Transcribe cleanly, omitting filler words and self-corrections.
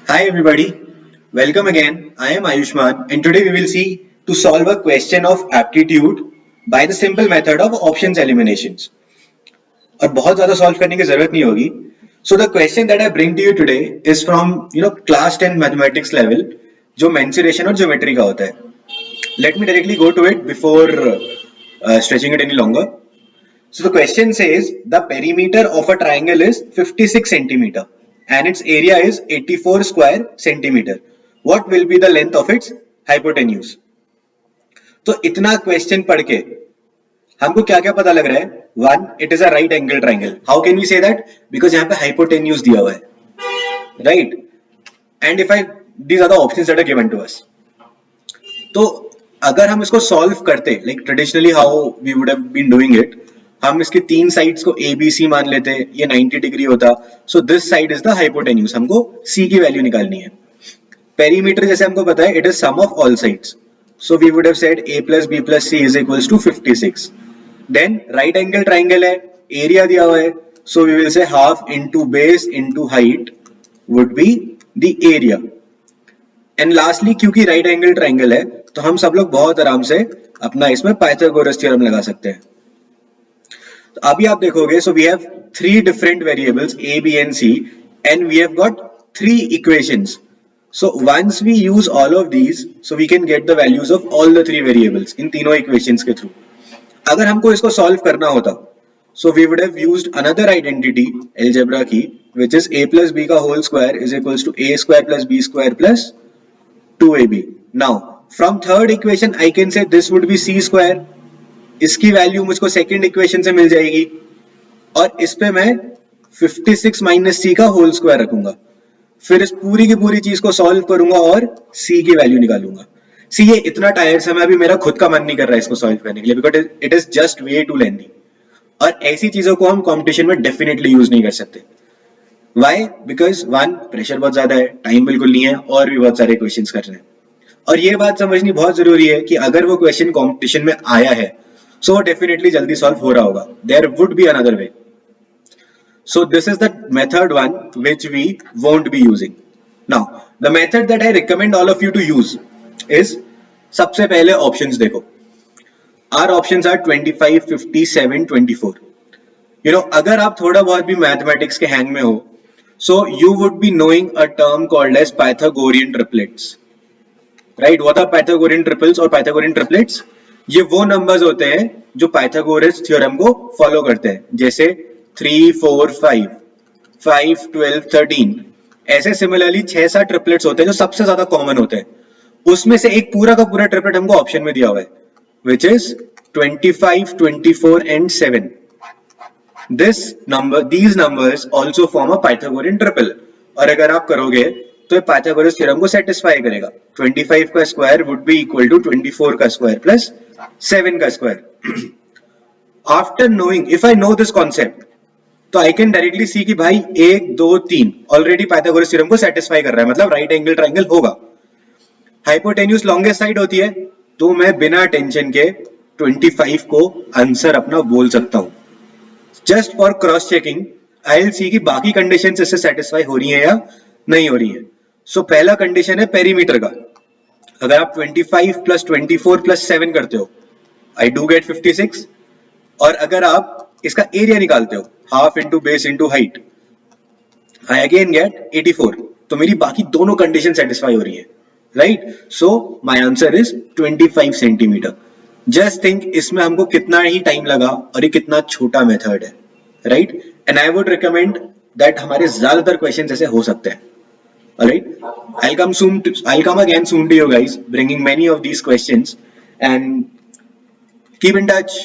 Hi everybody, welcome again. I am Ayushman and today we will see to solve a question of aptitude by the simple method of options eliminations. और बहुत ज़्यादा solve करने की ज़रूरत नहीं होगी. So the question that I bring to you today is from class 10 mathematics level जो mensuration और geometry का होता है. Let me directly go to it before stretching it any longer. So the question says the perimeter of a triangle is 56 centimeter and its area is 84 square centimeter. What will be the length of its hypotenuse? तो इतना question पढ़ के हमको क्या क्या पता लग रहा है. One, it is a right angle triangle. How can we say that? Because यहाँ पे हाइपोटेन्यूज दिया हुआ है, right. And if I these are the options that are given to us. तो अगर हम इसको सॉल्व करते like traditionally how we would have been doing it, हम इसके तीन साइड्स को ए बी सी मान लेते, ये 90 डिग्री होता. So this side is the hypotenuse. हमको सी की वैल्यू निकालनी है. पेरीमीटर जैसे हमको पता है, it is sum of all sides. So we would have said a plus b plus c is equals to 56. Then right angle triangle है, area दिया हुआ है, so we will say half into base into height would be the area. And lastly क्योंकि right angle triangle है तो हम सब लोग बहुत आराम से अपना इसमें पाइथागोरस थ्योरम लगा सकते हैं. तो अभी आप देखोगे, so we have three different variables a b and c and we have got three equations. So once we use all of these, so we can get the values of all the three variables in तीनों equations के through. अगर हमको इसको solve करना होता, so we would have used another identity algebra की, which is a plus b का whole square is equals to a square plus b square plus 2ab. Now from third equation I can say this would be c square. इसकी value मुझको second equation से मिल जाएगी और इस पे मैं 56 minus सी का होल स्क्वायर रखूंगा. फिर इस पूरी की पूरी चीज को सॉल्व करूंगा और सी की वैल्यू निकालूंगा. सी ये इतना टायरसम है, अभी मेरा खुद का मन नहीं कर रहा है इसको सॉल्व करने के लिए, because it is just way too lengthy. और ऐसी चीजों को हम कंपटीशन में डेफिनेटली यूज नहीं कर सकते. वाई? बिकॉज वन, प्रेशर बहुत ज्यादा है, टाइम बिल्कुल नहीं है और भी बहुत सारे क्वेश्चन कर रहे हैं. और ये बात समझनी बहुत जरूरी है कि अगर वो क्वेश्चन कॉम्पिटिशन में आया है सो डेफिनेटली जल्दी सॉल्व हो रहा होगा. There would be another way. So this is the method one which we won't be using. Now the method that I recommend all of you to use is, सबसे पहले options देखो. Our options are 25, 57, 24. अगर आप थोड़ा बहुत भी mathematics के hang में हो, so you would be knowing a term called as Pythagorean triplets. Right? What are Pythagorean triples or Pythagorean triplets? ये वो numbers होते हैं जो Pythagoras theorem को follow करते हैं. जैसे 3, 4, 5, 5, 12, 13. ऐसे सिमिलरली 6-7 ट्रिपलेट्स होते हैं जो सबसे ज्यादा कॉमन होते हैं. उसमें से एक पूरा का पूरा ट्रिपलेट हमको ऑप्शन में दिया हुआ है, which is 25, 24 and 7. these numbers also form a Pythagorean triple. और अगर आप करोगे तो ये पाइथागोरस थ्योरम को सेटिस्फाई करेगा. 25 का square would be equal to 24 का स्क्वायर प्लस 7 का square. After knowing, if I know this concept, तो आई कैन डायरेक्टली सी कि भाई 1, 2, 3 ऑलरेडी पाइथागोरस थ्योरम को सेटिस्फाई कर रहा है, मतलब राइट एंगल ट्राइंगल होगा. हाइपोटेन्यूज लॉन्गेस्ट साइड होती है तो मैं बिना टेंशन के 25 को आंसर अपना बोल सकता हूं. Just for cross checking I will see कि बाकी कंडीशंस इससे सेटिस्फाई हो रही है या नहीं हो रही है. सो पहला कंडीशन है पेरीमीटर का. अगर आप 25 प्लस 24 प्लस 7 करते हो, आई डू गेट 56. और अगर आप इसका एरिया निकालते हो, half into base into height, I again get 84. तो मेरी बाकी दोनों कंडीशन सेटिस्फाई हो रही है, right. So my answer is 25 centimetre. Just think इसमें हमको कितना ही टाइम लगा और ये कितना छोटा मेथड है, right. And I would recommend that हमारे ज्यादातर क्वेश्चन ऐसे हो सकते हैं. Alright, I'll come again soon to you guys, bringing many of these questions, and keep in touch.